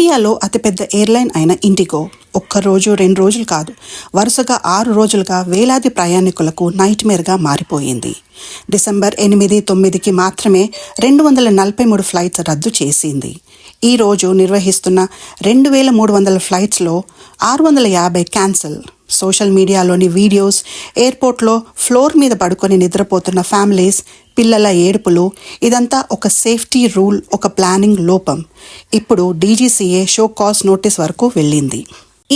ఇండియాలో అతిపెద్ద ఎయిర్లైన్ అయిన ఇండిగో ఒక్కరోజు 2 రోజులు కాదు, వరుసగా 6 రోజులుగా వేలాది ప్రయాణికులకు నైట్మేర్గా మారిపోయింది. డిసెంబర్ 8, 9కి మాత్రమే 243 ఫ్లైట్స్ రద్దు చేసింది. ఈరోజు నిర్వహిస్తున్న 2300 ఫ్లైట్స్లో 650 క్యాన్సిల్. సోషల్ మీడియాలోని వీడియోస్, ఎయిర్పోర్ట్లో ఫ్లోర్ మీద పడుకొని నిద్రపోతున్న ఫ్యామిలీస్, పిల్లల ఏడుపులు, ఇదంతా ఒక సేఫ్టీ రూల్, ఒక ప్లానింగ్ లోపం. ఇప్పుడు డీజీసీఏ షో కాజ్ నోటీస్ వరకు వెళ్ళింది.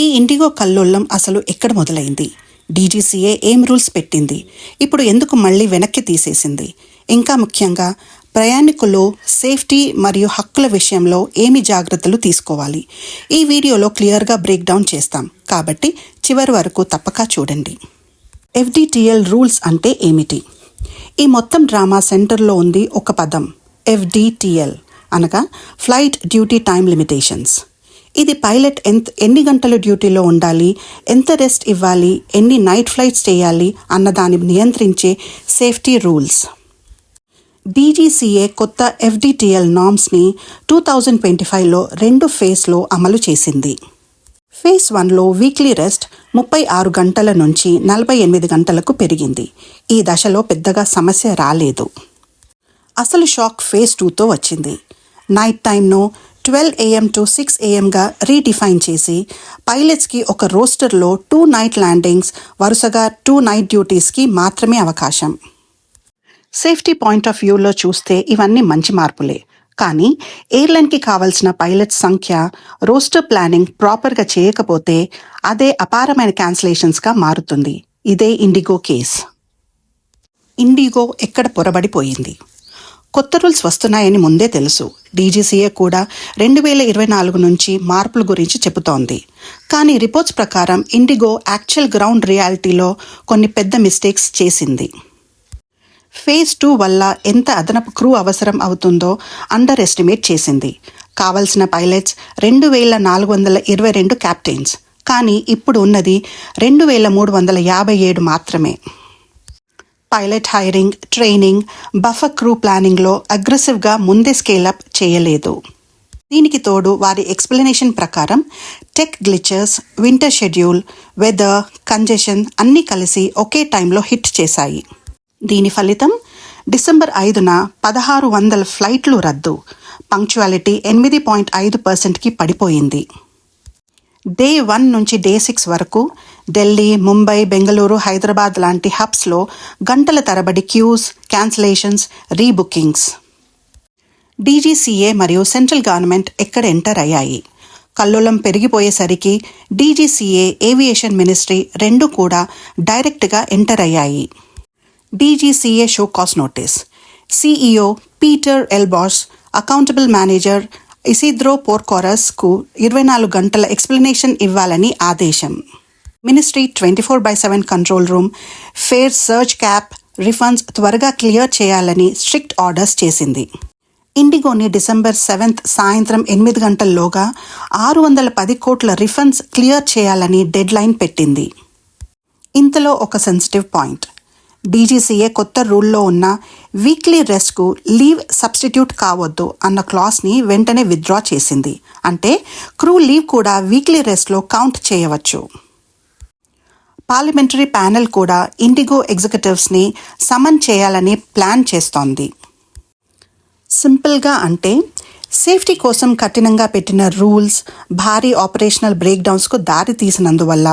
ఈ ఇండిగో కల్లోలం అసలు ఎక్కడ మొదలైంది? డీజీసీఏ ఏం రూల్స్ పెట్టింది? ఇప్పుడు ఎందుకు మళ్ళీ వెనక్కి తీసేసింది? ఇంకా ముఖ్యంగా ప్రయాణికులు సేఫ్టీ మరియు హక్కుల విషయంలో ఏమి జాగ్రత్తలు తీసుకోవాలి? ఈ వీడియోలో క్లియర్గా బ్రేక్ డౌన్ చేస్తాం, కాబట్టి చివరి వరకు తప్పక చూడండి. ఎఫ్డిటిఎల్ రూల్స్ అంటే ఏమిటి? ఈ మొత్తం డ్రామా సెంటర్లో ఉంది ఒక పదం, ఎఫ్డిటిఎల్, అనగా ఫ్లైట్ డ్యూటీ టైమ్ లిమిటేషన్స్. ఇది పైలట్ ఎన్ని గంటలు డ్యూటీలో ఉండాలి, ఎంత రెస్ట్ ఇవ్వాలి, ఎన్ని నైట్ ఫ్లైట్స్ చేయాలి అన్నదాన్ని నియంత్రించే సేఫ్టీ రూల్స్. డీజీసీఏ కొత్త ఎఫ్డిటిఎల్ నామ్స్ని 2025లో 2 ఫేజ్లో అమలు చేసింది. ఫేజ్ 1లో వీక్లీ రెస్ట్ 36 గంటల నుంచి 48 గంటలకు పెరిగింది. ఈ దశలో పెద్దగా సమస్య రాలేదు. అసలు షాక్ ఫేజ్ 2తో వచ్చింది. నైట్ టైంను 12 AM to 6 AMగా రీడిఫైన్ చేసి పైలట్స్కి ఒక రోస్టర్లో 2 నైట్ ల్యాండింగ్స్, వరుసగా 2 నైట్ డ్యూటీస్కి మాత్రమే అవకాశం. సేఫ్టీ పాయింట్ ఆఫ్ వ్యూలో చూస్తే ఇవన్నీ మంచి మార్పులే. కానీ ఎయిర్లైన్కి కావాల్సిన పైలట్స్ సంఖ్య, రోస్టర్ ప్లానింగ్ ప్రాపర్గా చేయకపోతే అదే అపారమైన క్యాన్సిలేషన్స్గా మారుతుంది. ఇదే ఇండిగో కేస్. ఇండిగో ఎక్కడ పొరబడిపోయింది? కొత్త రూల్స్ వస్తున్నాయని ముందే తెలుసు. డీజీసీఏ కూడా 2024 నుంచి మార్పుల గురించి చెబుతోంది. కానీ రిపోర్ట్స్ ప్రకారం ఇండిగో యాక్చువల్ గ్రౌండ్ రియాలిటీలో కొన్ని పెద్ద మిస్టేక్స్ చేసింది. ఫేజ్ 2 వల్ల ఎంత అదనపు క్రూ అవసరం అవుతుందో అండర్ ఎస్టిమేట్ చేసింది. కావలసిన పైలట్స్ 2422 క్యాప్టెన్స్, కానీ ఇప్పుడు ఉన్నది 2357 మాత్రమే. Pilot hiring, training, buffer crew ప్లానింగ్లో అగ్రెసివ్గా ముందే స్కేలప్ చేయలేదు. దీనికి తోడు వారి ఎక్స్ప్లెనేషన్ ప్రకారం tech glitches, winter schedule, weather, congestion అన్నీ కలిసి ఒకే టైంలో హిట్ చేశాయి. దీని ఫలితం డిసెంబర్ 5న 1600 ఫ్లైట్లు రద్దు. పంక్చువాలిటీ 8.5%కి పడిపోయింది. డే 1 నుంచి డే 6 వరకు ఢిల్లీ, ముంబై, బెంగళూరు, హైదరాబాద్ లాంటి హబ్స్లో గంటల తరబడి క్యూస్, క్యాన్సిలేషన్స్, రీబుకింగ్స్. డీజీసీఏ మరియు సెంట్రల్ గవర్నమెంట్ ఎక్కడ ఎంటర్ అయ్యాయి? కల్లోలం పెరిగిపోయేసరికి డీజీసీఏ, ఏవియేషన్ మినిస్ట్రీ రెండు కూడా డైరెక్ట్గా ఎంటర్ అయ్యాయి. DGCA show cause notice. CEO Peter Elbers, accountable manager Isidro పోర్కోరస్కు 24 గంటల ఎక్స్ప్లెనేషన్ ఇవ్వాలని ఆదేశం. Ministry 24/7 control room, fare surge cap, refunds త్వరగా క్లియర్ చేయాలని స్ట్రిక్ట్ ఆర్డర్స్ చేసింది. ఇండిగోని డిసెంబర్ 7 సాయంత్రం 8 గంటల్లోగా 610 కోట్ల రిఫండ్స్ క్లియర్ చేయాలని డెడ్ లైన్ పెట్టింది. ఇంతలో ఒక సెన్సిటివ్ పాయింట్. డీజీసీఏ కొత్త రూల్లో ఉన్న వీక్లీ రెస్ట్కు లీవ్ సబ్స్టిట్యూట్ కావద్దు అన్న క్లాస్ని వెంటనే విత్డ్రా చేసింది. అంటే క్రూ లీవ్ కూడా వీక్లీ రెస్ట్లో కౌంట్ చేయవచ్చు. పార్లమెంటరీ ప్యానెల్ కూడా ఇండిగో ఎగ్జిక్యూటివ్స్ని సమన్ చేయాలని ప్లాన్ చేస్తోంది. సింపుల్గా అంటే సేఫ్టీ కోసం కఠినంగా పెట్టిన రూల్స్ భారీ ఆపరేషనల్ బ్రేక్డౌన్స్కు దారి తీసినందువల్ల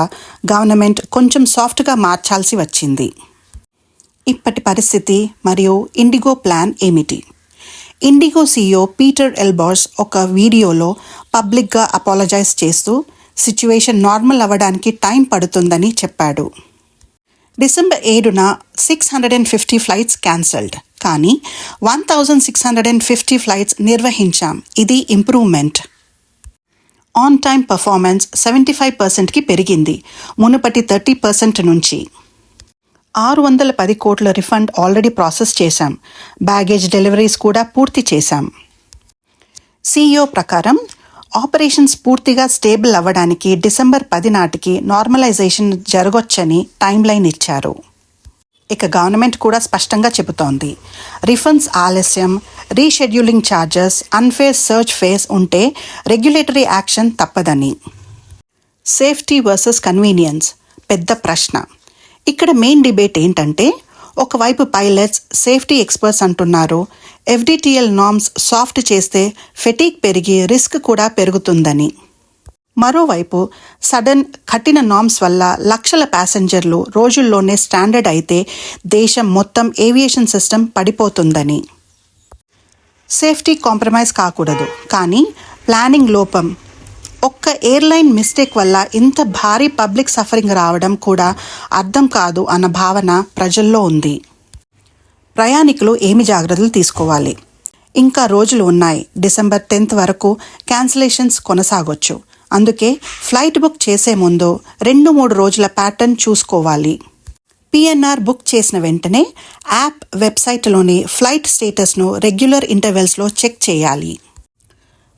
గవర్నమెంట్ కొంచెం సాఫ్ట్గా మార్చాల్సి వచ్చింది. ఇప్పటి పరిస్థితి మరియు ఇండిగో ప్లాన్ ఏమిటి? ఇండిగో CEO పీటర్ ఎల్బాస్ ఒక వీడియోలో పబ్లిక్గా అపాలజైజ్ చేస్తూ సిచ్యువేషన్ నార్మల్ అవ్వడానికి టైం పడుతుందని చెప్పాడు. డిసెంబర్ 7న 650 ఫ్లైట్స్ క్యాన్సల్డ్, కానీ 1650 ఫ్లైట్స్ నిర్వహించాం. ఇది ఇంప్రూవ్మెంట్. ఆన్ టైమ్ పర్ఫార్మెన్స్ 75%కి పెరిగింది, మునుపటి 30% నుంచి. 610 కోట్ల రిఫండ్ ఆల్రెడీ ప్రాసెస్ చేశాం. బ్యాగేజ్ డెలివరీస్ కూడా పూర్తి చేశాం. CEO ప్రకారం ఆపరేషన్స్ పూర్తిగా స్టేబుల్ అవ్వడానికి డిసెంబర్ 10 నాటికి నార్మలైజేషన్ జరగొచ్చని టైమ్ లైన్ ఇచ్చారు. ఇక గవర్నమెంట్ కూడా స్పష్టంగా చెబుతోంది, రిఫండ్స్ ఆలస్యం, rescheduling charges, unfair search face ఉంటే రెగ్యులేటరీ యాక్షన్ తప్పదని. సేఫ్టీ వర్సెస్ కన్వీనియన్స్ పెద్ద ప్రశ్న. ఇక్కడ మెయిన్ డిబేట్ ఏంటంటే, ఒకవైపు పైలట్స్, సేఫ్టీ ఎక్స్పర్ట్స్ అంటున్నారు ఎఫ్డిటిఎల్ నార్మ్స్ సాఫ్ట్ చేస్తే ఫెటీగ్ పెరిగి రిస్క్ కూడా పెరుగుతుందని. మరోవైపు సడన్ కఠిన నార్మ్స్ వల్ల లక్షల ప్యాసింజర్లు రోజుల్లోనే స్టాండర్డ్ అయితే దేశం మొత్తం ఏవియేషన్ సిస్టమ్ పడిపోతుందని. సేఫ్టీ కాంప్రమైజ్ కాకూడదు, కానీ ప్లానింగ్ లోపం. ఒక్క ఎయిర్లైన్ మిస్టేక్ వల్ల ఇంత భారీ పబ్లిక్ సఫరింగ్ రావడం కూడా అర్థం కాదు అన్న భావన ప్రజల్లో ఉంది. ప్రయాణికులు ఏమి జాగ్రత్తలు తీసుకోవాలి? ఇంకా రోజులు ఉన్నాయి. డిసెంబర్ 10th వరకు క్యాన్సిలేషన్స్ కొనసాగొచ్చు. అందుకే ఫ్లైట్ బుక్ చేసే ముందు 2-3 రోజుల ప్యాటర్న్ చూసుకోవాలి. పిఎన్ఆర్ బుక్ చేసిన వెంటనే యాప్, వెబ్సైట్లోని ఫ్లైట్ స్టేటస్ను రెగ్యులర్ ఇంటర్వెల్స్లో చెక్ చేయాలి.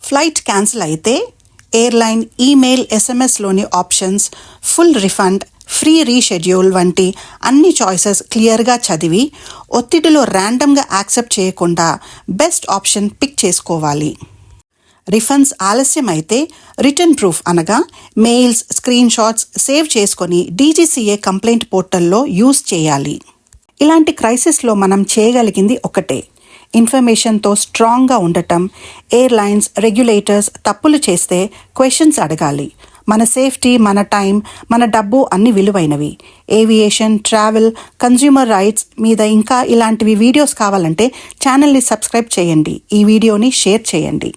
ఫ్లైట్ క్యాన్సిల్ అయితే ఎయిర్లైన్ ఈమెయిల్, ఎస్ఎంఎస్లోని options, full refund, free reschedule వంటి అన్ని చాయిసెస్ క్లియర్గా చదివి ఒత్తిడిలో ర్యాండమ్గా యాక్సెప్ట్ చేయకుండా బెస్ట్ ఆప్షన్ పిక్ చేసుకోవాలి. రిఫండ్స్ ఆలస్యం అయితే రిటర్న్ ప్రూఫ్ అనగా మెయిల్స్, స్క్రీన్ షాట్స్ సేవ్ చేసుకొని డీజీసీఏ కంప్లైంట్ పోర్టల్లో యూజ్ చేయాలి. ఇలాంటి క్రైసిస్లో మనం చేయగలిగింది ఒకటే, ఇన్ఫర్మేషన్తో స్ట్రాంగ్గా ఉండటం. ఎయిర్లైన్స్, రెగ్యులేటర్స్ తప్పులు చేస్తే క్వశ్చన్స్ అడగాలి. మన సేఫ్టీ, మన టైం, మన డబ్బు అన్ని విలువైనవి. ఏవియేషన్, ట్రావెల్, కన్జ్యూమర్ రైట్స్ మీద ఇంకా ఇలాంటివి వీడియోస్ కావాలంటే ఛానల్ని సబ్స్క్రైబ్ చేయండి. ఈ వీడియోని షేర్ చేయండి.